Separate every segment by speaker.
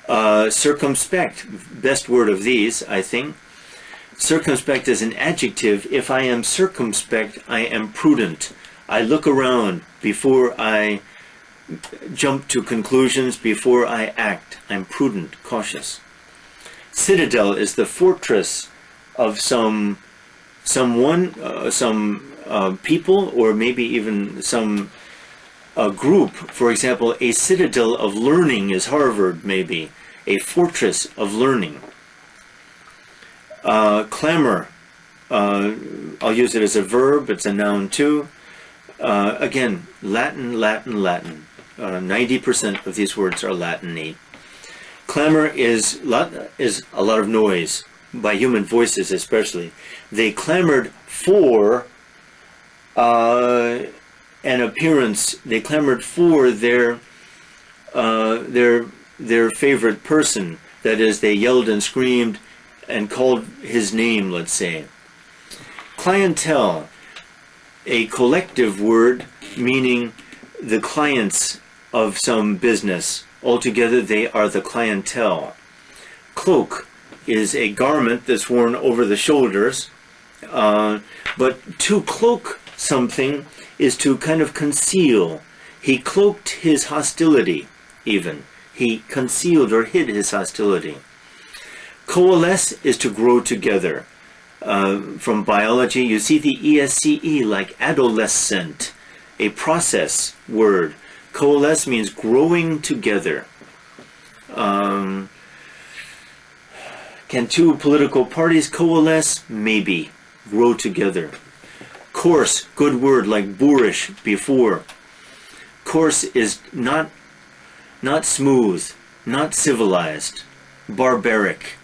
Speaker 1: Circumspect, best word of these, I think. Circumspect is an adjective. If I am circumspect, I am prudent. I look around before I jump to conclusions, before I act. I'm prudent, cautious. Citadel is the fortress of some people, or maybe even some group. For example, a citadel of learning is Harvard, maybe. A fortress of learning. Clamor, I'll use it as a verb, it's a noun too. Again, Latin. 90% of these words are Latin-y. Clamor is a lot of noise, by human voices especially. They clamored for an appearance. They clamored for their favorite person. That is, they yelled and screamed and called his name, let's say. Clientele, a collective word meaning the clients of some business. Altogether, they are the clientele. Cloak is a garment that's worn over the shoulders, but to cloak something is to kind of conceal. He cloaked his hostility, even. He concealed or hid his hostility. Coalesce is to grow together. From biology, you see the ESCE, like adolescent, a process word. Coalesce means growing together. Can two political parties coalesce? Maybe. Grow together. Coarse, good word, like boorish, before. Coarse is not smooth, not civilized, barbaric.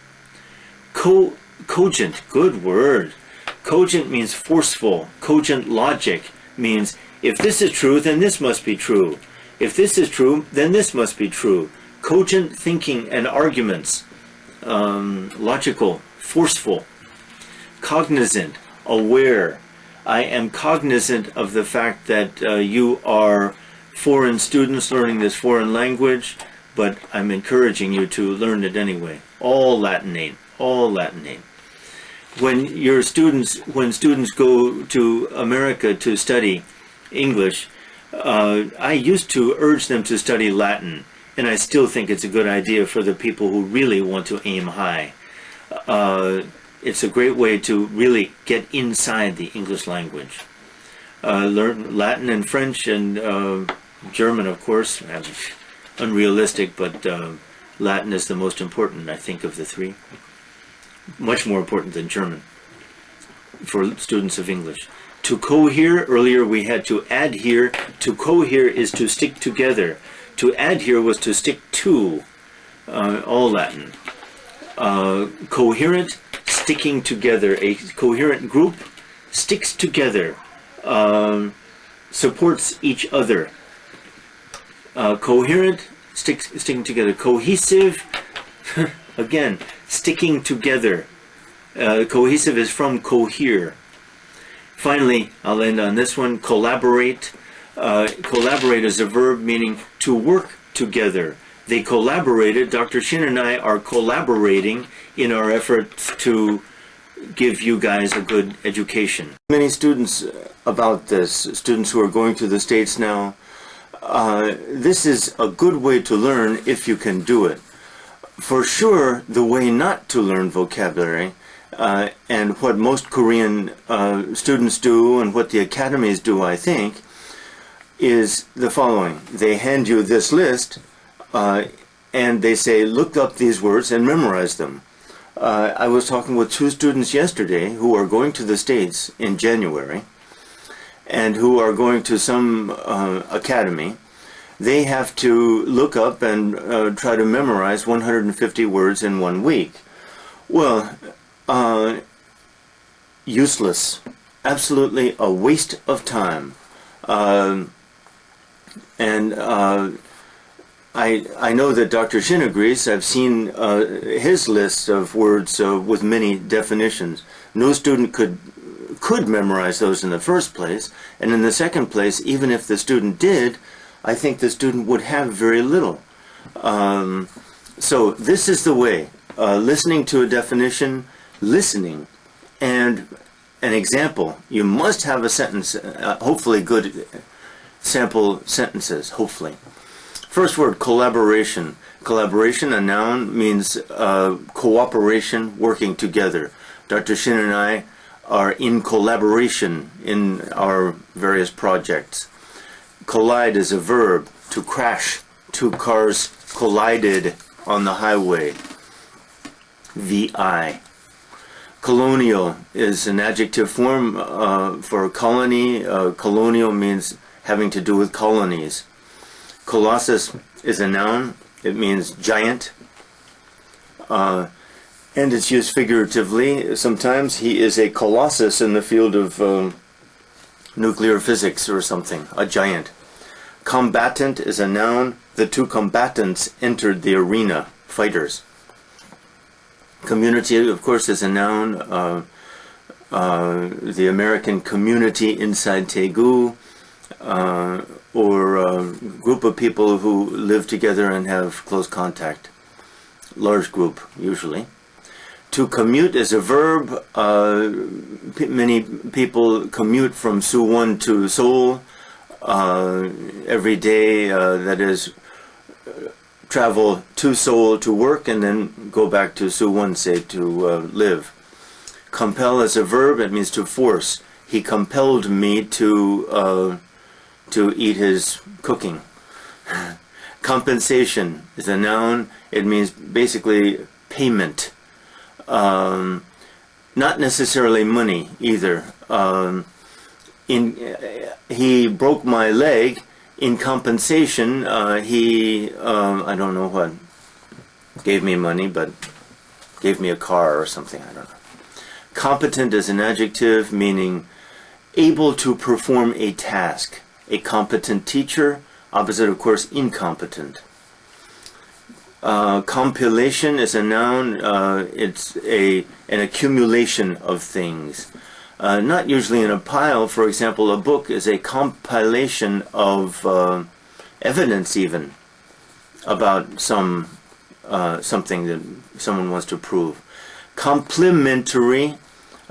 Speaker 1: Cogent, good word. Cogent means forceful. Cogent logic means if this is true, then this must be true. If this is true, then this must be true. Cogent thinking and arguments. Logical, forceful. Cognizant, aware. I am cognizant of the fact that you are foreign students learning this foreign language, but I'm encouraging you to learn it anyway. All Latinate, all Latinate. When students go to America to study English, I used to urge them to study Latin, and I still think it's a good idea for the people who really want to aim high. It's a great way to really get inside the English language. Learn Latin and French and German, of course. Unrealistic, but Latin is the most important, I think, of the three. Much more important than German for students of English. To cohere, earlier we had to adhere. To cohere is to stick together. To adhere was to stick to, all Latin. Coherent, sticking together. A coherent group sticks together, supports each other. Coherent, sticking together. Cohesive, again, sticking together. Cohesive is from cohere. Finally, I'll end on this one. Collaborate. Collaborate is a verb meaning to work together. They collaborated. Dr. Shin and I are collaborating in our efforts to give you guys a good education. Many students about this, students who are going to the States now, this is a good way to learn if you can do it. For sure, the way not to learn vocabulary, and what most Korean students do and what the academies do, I think, is the following. They hand you this list and they say, look up these words and memorize them. I was talking with two students yesterday who are going to the States in January and who are going to some academy. They have to look up and try to memorize 150 words in 1 week. Well, useless. Absolutely a waste of time. I know that Dr. Shin agrees. I've seen his list of words with many definitions. No student could memorize those in the first place, and in the second place, even if the student did, I think the student would have very little. So this is the way. Listening to a definition, listening, and an example. You must have a sentence, hopefully good sample sentences, hopefully. First word, collaboration. Collaboration, a noun, means cooperation, working together. Dr. Shin and I are in collaboration in our various projects. Collide is a verb, to crash. Two cars collided on the highway. VI. Colonial is an adjective form for colony. Colonial means having to do with colonies. Colossus is a noun. It means giant. And it's used figuratively. Sometimes he is a colossus in the field of nuclear physics or something, a giant. Combatant is a noun. The two combatants entered the arena, fighters. Community, of course, is a noun. The American community inside Daegu, or a group of people who live together and have close contact. Large group, usually. To commute is a verb. Many people commute from Suwon to Seoul every day, that is, travel to Seoul to work and then go back to Suwon, say, to live. Compel is a verb. It means to force. He compelled me to eat his cooking. Compensation is a noun. It means basically payment. Not necessarily money either. He broke my leg. In compensation, he, I don't know what, gave me money, but gave me a car or something, I don't know. Competent is an adjective meaning able to perform a task. A competent teacher, opposite, of course, incompetent. Compilation is a noun. It's an accumulation of things. Not usually in a pile. For example, a book is a compilation of evidence, even about something that someone wants to prove. Complementary,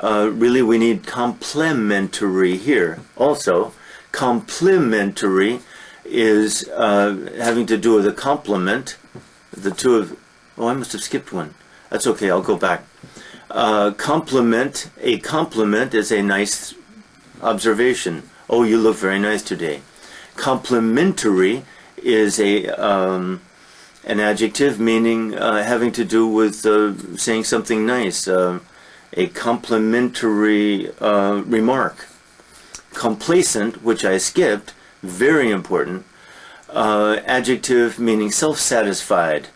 Speaker 1: really we need complementary here. Also, complementary is having to do with a complement. The two of, oh, I must have skipped one. That's okay, I'll go back. Compliment, a compliment is a nice observation. Oh, you look very nice today. Complimentary is an adjective meaning having to do with saying something nice. A complimentary remark. Complacent, which I skipped, very important. Adjective meaning self-satisfied.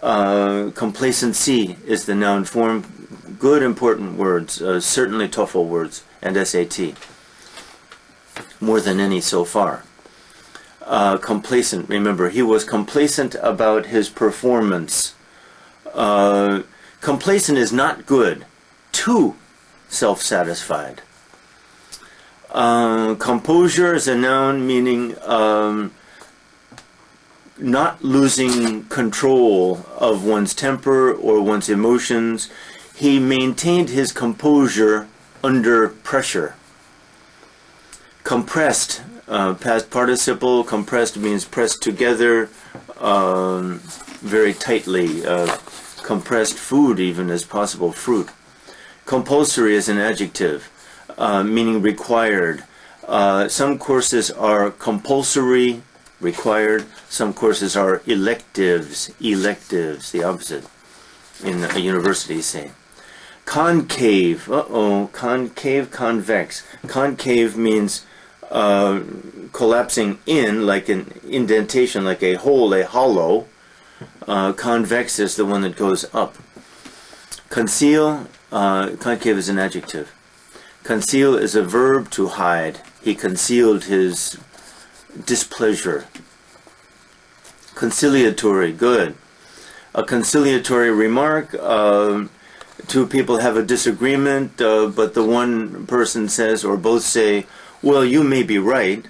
Speaker 1: Complacency is the noun form. Good, important words, certainly TOEFL words and SAT, more than any so far. Complacent, remember, he was complacent about his performance. Complacent is not good, too self-satisfied. Composure is a noun meaning not losing control of one's temper or one's emotions. He maintained his composure under pressure. Compressed, past participle. Compressed means pressed together very tightly. Compressed food even as possible, fruit. Compulsory is an adjective, meaning required. Some courses are compulsory, required. Some courses are electives, the opposite in a university, say. Concave, concave, convex. Concave means collapsing in, like an indentation, like a hole, a hollow. Convex is the one that goes up. Conceal, concave is an adjective. Conceal is a verb, to hide. He concealed his displeasure. Conciliatory, good. A conciliatory remark, two people have a disagreement, but the one person says, or both say, well, you may be right,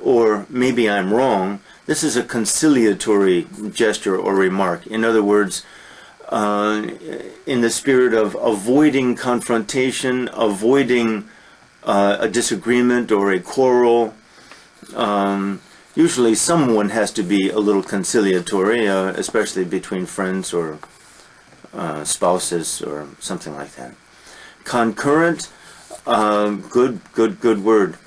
Speaker 1: or maybe I'm wrong. This is a conciliatory gesture or remark. In other words, in the spirit of avoiding confrontation, avoiding a disagreement or a quarrel. Usually someone has to be a little conciliatory, especially between friends or spouses or something like that. Concurrent, good word.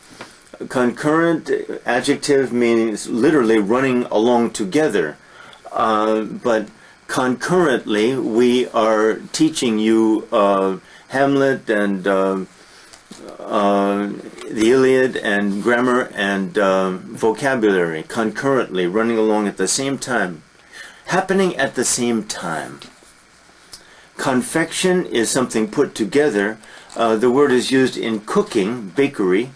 Speaker 1: Concurrent adjective means literally running along together, but concurrently we are teaching you Hamlet and the Iliad and grammar and vocabulary concurrently, running along at the same time, happening at the same time. Confection is something put together. The word is used in cooking, bakery,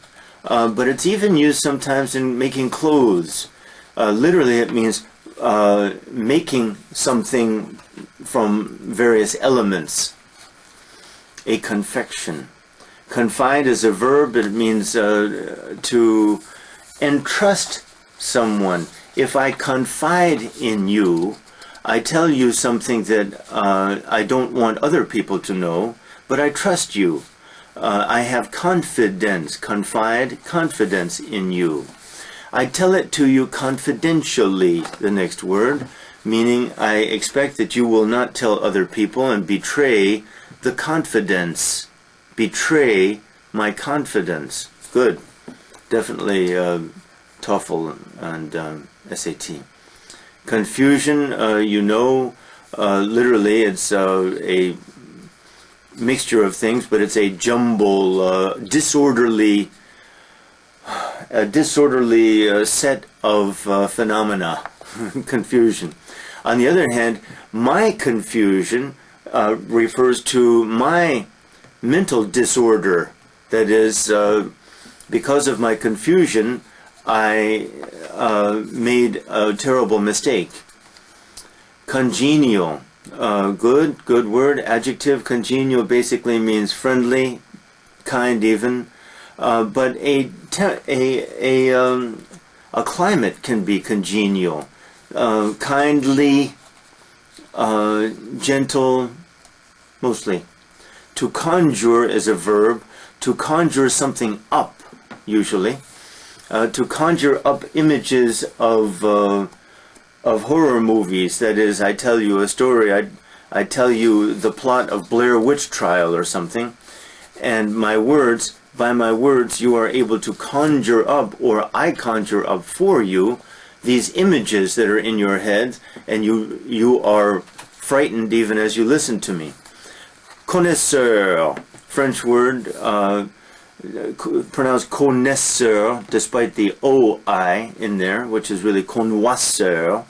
Speaker 1: but it's even used sometimes in making clothes. Literally it means making something from various elements. A confection. Confide is a verb. It means to entrust someone. If I confide in you, I tell you something that I don't want other people to know, but I trust you. I have confidence, confide, confidence in you. I tell it to you confidentially, the next word, meaning I expect that you will not tell other people and betray the confidence. Betray my confidence. Good. Definitely TOEFL and SAT. Confusion, literally it's a mixture of things, but it's a jumble, disorderly set of phenomena. Confusion. On the other hand, my confusion refers to my mental disorder. That is, because of my confusion, I made a terrible mistake. Congenial. Good word. Adjective. Congenial basically means friendly, kind even. But a climate can be congenial. Kindly, gentle, mostly. To conjure is a verb. To conjure something up, usually. To conjure up images of horror movies. That is, I tell you a story. I tell you the plot of Blair Witch Trial or something. And by my words, you are able to conjure up, or I conjure up for you, these images that are in your head, and you are frightened even as you listen to me. Connoisseur, French word, pronounced connaisseur, despite the O-I in there, which is really connoisseur.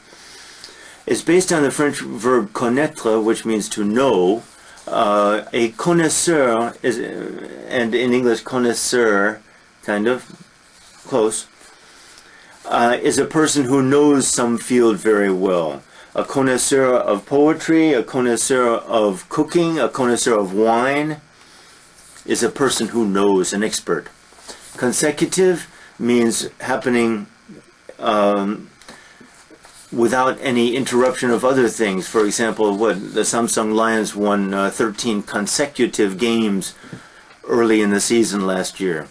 Speaker 1: It's based on the French verb connaître, which means to know. A connoisseur is, and in English connoisseur, kind of, close, is a person who knows some field very well. A connoisseur of poetry, a connoisseur of cooking, a connoisseur of wine is a person who knows, an expert. Consecutive means happening without any interruption of other things. For example, the Samsung Lions won 13 consecutive games early in the season last year.